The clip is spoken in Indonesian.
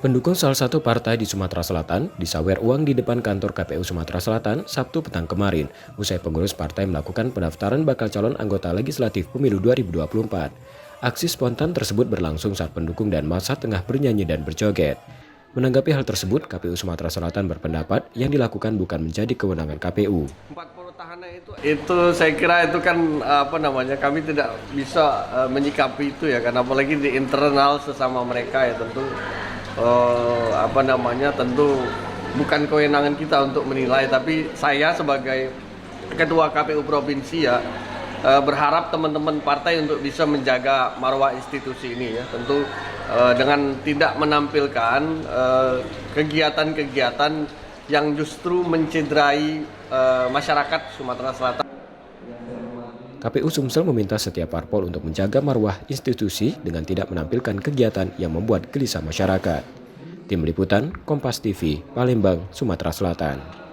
Pendukung salah satu partai di Sumatera Selatan disawer uang di depan kantor KPU Sumatera Selatan Sabtu petang kemarin, usai pengurus partai melakukan pendaftaran bakal calon anggota legislatif pemilu 2024. Aksi spontan tersebut berlangsung saat pendukung dan massa tengah bernyanyi dan berjoget. Menanggapi hal tersebut, KPU Sumatera Selatan berpendapat yang dilakukan bukan menjadi kewenangan KPU. 40 tahanan itu saya kira itu kan kami tidak bisa menyikapi itu ya, karena apalagi di internal sesama mereka ya tentu tentu bukan kewenangan kita untuk menilai, tapi saya sebagai ketua KPU provinsi ya berharap teman-teman partai untuk bisa menjaga marwah institusi ini ya, tentu dengan tidak menampilkan kegiatan-kegiatan yang justru mencederai masyarakat Sumatera Selatan. KPU Sumsel meminta setiap parpol untuk menjaga marwah institusi dengan tidak menampilkan kegiatan yang membuat gelisah masyarakat. Tim Liputan, Kompas TV, Palembang, Sumatera Selatan.